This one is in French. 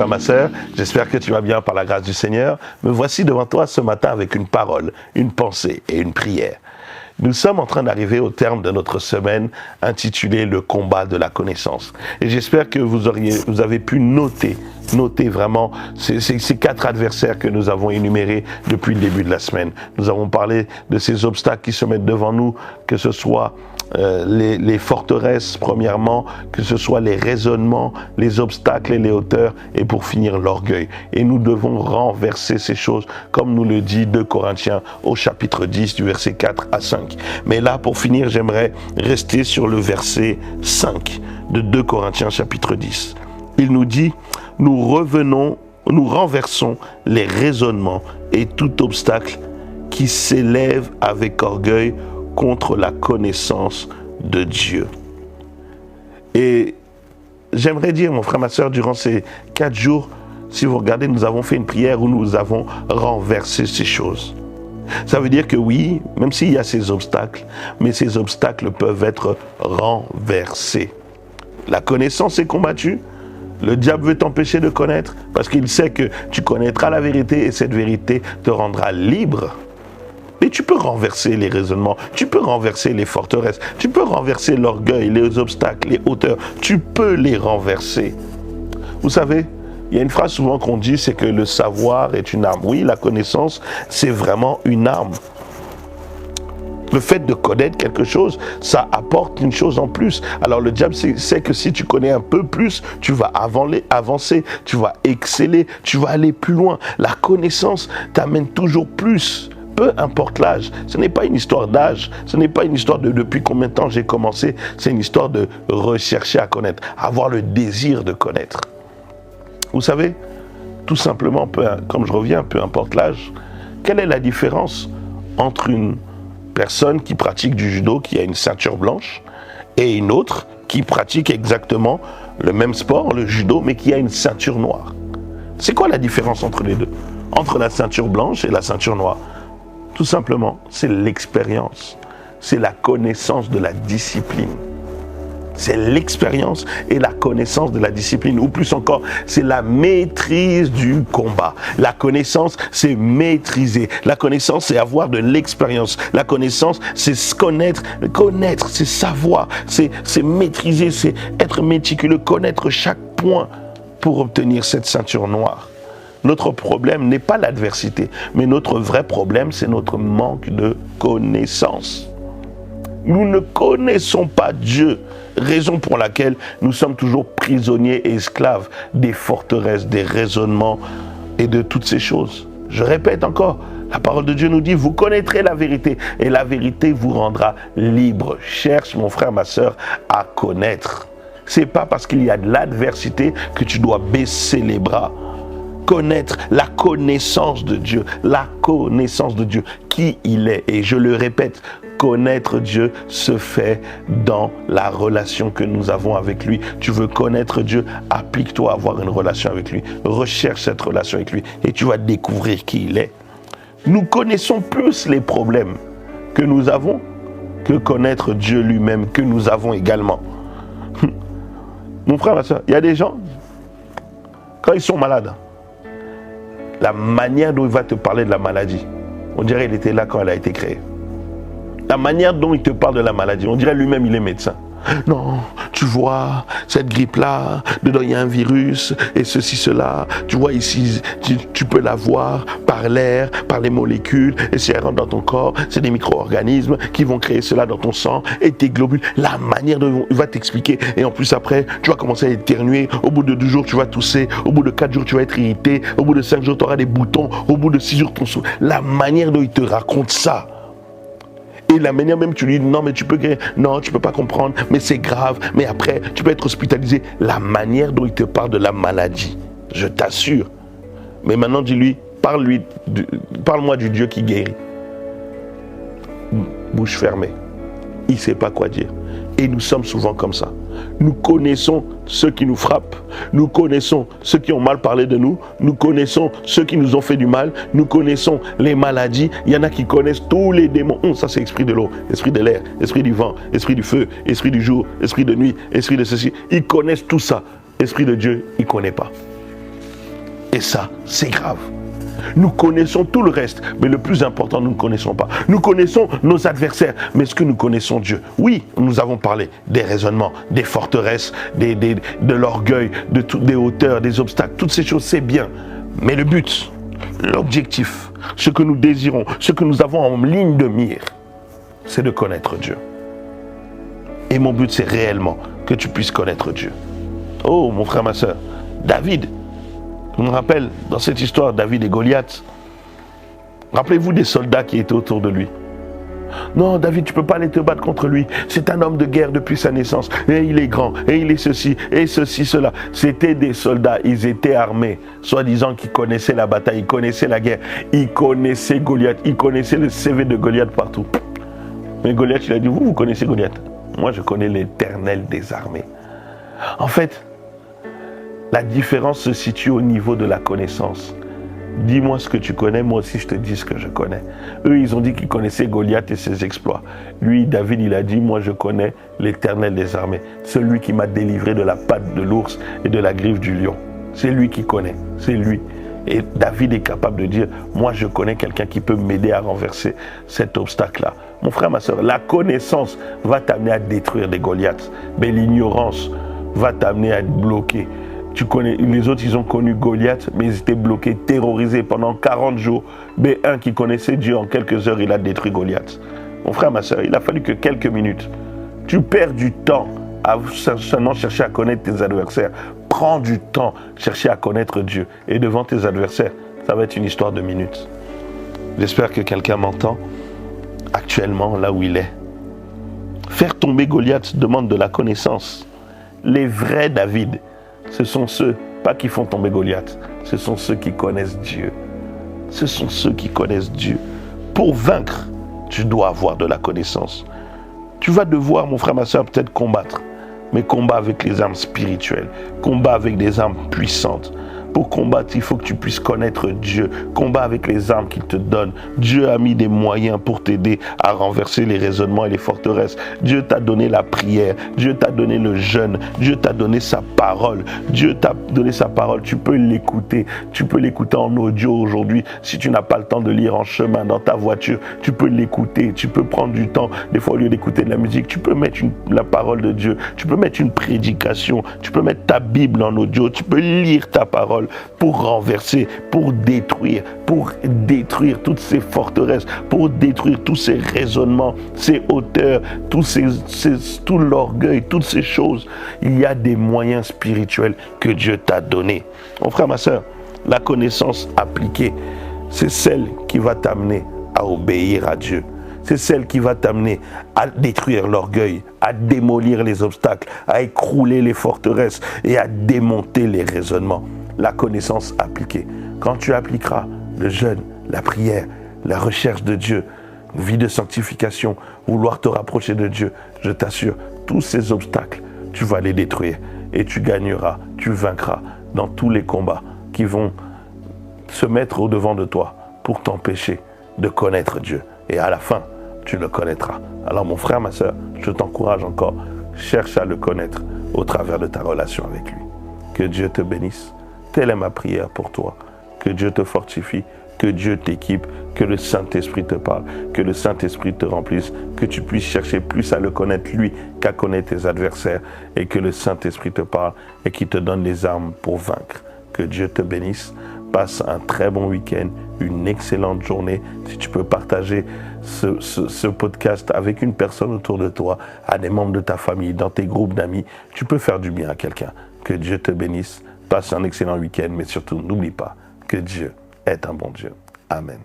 frère, ma sœur, j'espère que tu vas bien par la grâce du Seigneur. Me voici devant toi ce matin avec une parole, une pensée et une prière. Nous sommes en train d'arriver au terme de notre semaine intitulée « Le combat de la connaissance ». Et j'espère que vous avez pu noter vraiment ces 4 adversaires que nous avons énumérés depuis le début de la semaine. Nous avons parlé de ces obstacles qui se mettent devant nous, que ce soit les forteresses premièrement, que ce soit les raisonnements, les obstacles et les hauteurs, et pour finir l'orgueil. Et nous devons renverser ces choses, comme nous le dit 2 Corinthiens au chapitre 10 du verset 4 à 5. Mais là, pour finir, j'aimerais rester sur le verset 5 de 2 Corinthiens chapitre 10. Il nous dit, nous renversons les raisonnements et tout obstacle qui s'élève avec orgueil contre la connaissance de Dieu. Et j'aimerais dire, mon frère, ma sœur, durant ces 4 jours, si vous regardez, nous avons fait une prière où nous avons renversé ces choses. Ça veut dire que oui, même s'il y a ces obstacles, mais ces obstacles peuvent être renversés. La connaissance est combattue. Le diable veut t'empêcher de connaître parce qu'il sait que tu connaîtras la vérité et cette vérité te rendra libre. Mais tu peux renverser les raisonnements, tu peux renverser les forteresses, tu peux renverser l'orgueil, les obstacles, les hauteurs, tu peux les renverser. Vous savez, il y a une phrase souvent qu'on dit, c'est que le savoir est une arme. Oui, la connaissance, c'est vraiment une arme. Le fait de connaître quelque chose, ça apporte une chose en plus. Alors le diable sait que si tu connais un peu plus, tu vas avancer, tu vas exceller, tu vas aller plus loin. La connaissance t'amène toujours plus. Peu importe l'âge, ce n'est pas une histoire d'âge, ce n'est pas une histoire de depuis combien de temps j'ai commencé, c'est une histoire de rechercher à connaître, avoir le désir de connaître. Vous savez, tout simplement, comme je reviens, peu importe l'âge, quelle est la différence entre une personne qui pratique du judo, qui a une ceinture blanche, et une autre qui pratique exactement le même sport, le judo, mais qui a une ceinture noire? C'est quoi la différence entre les deux? Entre la ceinture blanche et la ceinture noire? Tout simplement, c'est l'expérience, c'est la connaissance de la discipline. C'est l'expérience et la connaissance de la discipline, ou plus encore, c'est la maîtrise du combat. La connaissance, c'est maîtriser. La connaissance, c'est avoir de l'expérience. La connaissance, c'est se connaître. Connaître, c'est savoir, c'est maîtriser, c'est être méticuleux, connaître chaque point pour obtenir cette ceinture noire. Notre problème n'est pas l'adversité, mais notre vrai problème, c'est notre manque de connaissance. Nous ne connaissons pas Dieu, raison pour laquelle nous sommes toujours prisonniers et esclaves des forteresses, des raisonnements et de toutes ces choses. Je répète encore, la parole de Dieu nous dit, vous connaîtrez la vérité et la vérité vous rendra libre. Cherche, mon frère, ma sœur, à connaître. C'est pas parce qu'il y a de l'adversité que tu dois baisser les bras. Connaître la connaissance de Dieu, qui il est. Et je le répète, connaître Dieu se fait dans la relation que nous avons avec lui. Tu veux connaître Dieu, applique-toi à avoir une relation avec lui. Recherche cette relation avec lui et tu vas découvrir qui il est. Nous connaissons plus les problèmes que nous avons que connaître Dieu lui-même que nous avons également. Mon frère, ma soeur, il y a des gens, quand ils sont malades, la manière dont il va te parler de la maladie, on dirait qu'il était là quand elle a été créée. La manière dont il te parle de la maladie, on dirait lui-même il est médecin. Non, tu vois, cette grippe-là, dedans il y a un virus, et ceci, cela. Tu vois ici, tu peux la voir par l'air, par les molécules, et si elle rentre dans ton corps, c'est des micro-organismes qui vont créer cela dans ton sang, et tes globules. La manière dont il va t'expliquer, et en plus après, tu vas commencer à éternuer, au bout de 2 jours, tu vas tousser, au bout de 4 jours, tu vas être irrité, au bout de 5 jours, tu auras des boutons, au bout de 6 jours, ton souffle. La manière dont il te raconte ça, et la manière même tu lui dis non mais tu peux guérir, non tu peux pas comprendre, mais c'est grave, mais après tu peux être hospitalisé. La manière dont il te parle de la maladie, je t'assure. Mais maintenant dis-lui, parle-moi du Dieu qui guérit. Bouche fermée. Il ne sait pas quoi dire. Et nous sommes souvent comme ça. Nous connaissons ceux qui nous frappent, nous connaissons ceux qui ont mal parlé de nous, nous connaissons ceux qui nous ont fait du mal, nous connaissons les maladies. Il y en a qui connaissent tous les démons. Ça c'est esprit de l'eau, esprit de l'air, esprit du vent, esprit du feu, esprit du jour, esprit de nuit, esprit de ceci. Ils connaissent tout ça. Esprit de Dieu, il ne connaît pas. Et ça, c'est grave. Nous connaissons tout le reste, mais le plus important, nous ne connaissons pas. Nous connaissons nos adversaires, mais est-ce que nous connaissons Dieu? Oui, nous avons parlé des raisonnements, des forteresses, de l'orgueil, des hauteurs, des obstacles. Toutes ces choses, c'est bien. Mais le but, l'objectif, ce que nous désirons, ce que nous avons en ligne de mire, c'est de connaître Dieu. Et mon but, c'est réellement que tu puisses connaître Dieu. Oh, mon frère, ma soeur, David, je me rappelle dans cette histoire, David et Goliath, rappelez-vous des soldats qui étaient autour de lui. Non, David, tu ne peux pas aller te battre contre lui. C'est un homme de guerre depuis sa naissance. Et il est grand, et il est ceci, et ceci, cela. C'était des soldats, ils étaient armés, soi-disant qu'ils connaissaient la bataille, ils connaissaient la guerre, ils connaissaient Goliath, ils connaissaient le CV de Goliath partout. Mais Goliath, il a dit, vous connaissez Goliath? Moi, je connais l'Éternel des armées. En fait, la différence se situe au niveau de la connaissance. Dis-moi ce que tu connais, moi aussi je te dis ce que je connais. Eux, ils ont dit qu'ils connaissaient Goliath et ses exploits. Lui, David, il a dit, moi je connais l'Éternel des armées. Celui qui m'a délivré de la patte de l'ours et de la griffe du lion. C'est lui qui connaît, c'est lui. Et David est capable de dire, moi je connais quelqu'un qui peut m'aider à renverser cet obstacle-là. Mon frère, ma soeur, la connaissance va t'amener à détruire des Goliaths, mais l'ignorance va t'amener à être bloqué. Tu connais, les autres, ils ont connu Goliath, mais ils étaient bloqués, terrorisés pendant 40 jours. Mais un qui connaissait Dieu, en quelques heures, il a détruit Goliath. Mon frère, ma soeur, il a fallu que quelques minutes. Tu perds du temps à seulement chercher à connaître tes adversaires. Prends du temps, chercher à connaître Dieu. Et devant tes adversaires, ça va être une histoire de minutes. J'espère que quelqu'un m'entend actuellement, là où il est. Faire tomber Goliath demande de la connaissance. Les vrais David, ce sont ceux, pas qui font tomber Goliath, ce sont ceux qui connaissent Dieu. Ce sont ceux qui connaissent Dieu. Pour vaincre, tu dois avoir de la connaissance. Tu vas devoir, mon frère, ma soeur, peut-être combattre, mais combat avec les armes spirituelles, combat avec des armes puissantes. Pour combattre, il faut que tu puisses connaître Dieu. Combat avec les armes qu'il te donne. Dieu a mis des moyens pour t'aider à renverser les raisonnements et les forteresses. Dieu t'a donné la prière. Dieu t'a donné le jeûne. Dieu t'a donné sa parole. Dieu t'a donné sa parole. Tu peux l'écouter. Tu peux l'écouter en audio aujourd'hui. Si tu n'as pas le temps de lire en chemin, dans ta voiture, tu peux l'écouter. Tu peux prendre du temps. Des fois, au lieu d'écouter de la musique, tu peux mettre la parole de Dieu. Tu peux mettre une prédication. Tu peux mettre ta Bible en audio. Tu peux lire ta parole pour renverser, pour détruire toutes ces forteresses, pour détruire tous ces raisonnements, ces hauteurs, tout l'orgueil, toutes ces choses. Il y a des moyens spirituels que Dieu t'a donnés. Mon frère, ma soeur, la connaissance appliquée, c'est celle qui va t'amener à obéir à Dieu. C'est celle qui va t'amener à détruire l'orgueil, à démolir les obstacles, à écrouler les forteresses et à démonter les raisonnements. La connaissance appliquée. Quand tu appliqueras le jeûne, la prière, la recherche de Dieu, une vie de sanctification, vouloir te rapprocher de Dieu, je t'assure, tous ces obstacles, tu vas les détruire et tu gagneras, tu vaincras dans tous les combats qui vont se mettre au-devant de toi pour t'empêcher de connaître Dieu. Et à la fin, tu le connaîtras. Alors mon frère, ma soeur, je t'encourage encore, cherche à le connaître au travers de ta relation avec lui. Que Dieu te bénisse. Telle est ma prière pour toi. Que Dieu te fortifie, que Dieu t'équipe, que le Saint-Esprit te parle, que le Saint-Esprit te remplisse, que tu puisses chercher plus à le connaître lui qu'à connaître tes adversaires et que le Saint-Esprit te parle et qu'il te donne les armes pour vaincre. Que Dieu te bénisse. Passe un très bon week-end, une excellente journée. Si tu peux partager ce podcast avec une personne autour de toi, à des membres de ta famille, dans tes groupes d'amis, tu peux faire du bien à quelqu'un. Que Dieu te bénisse. Passe un excellent week-end, mais surtout, n'oublie pas que Dieu est un bon Dieu. Amen.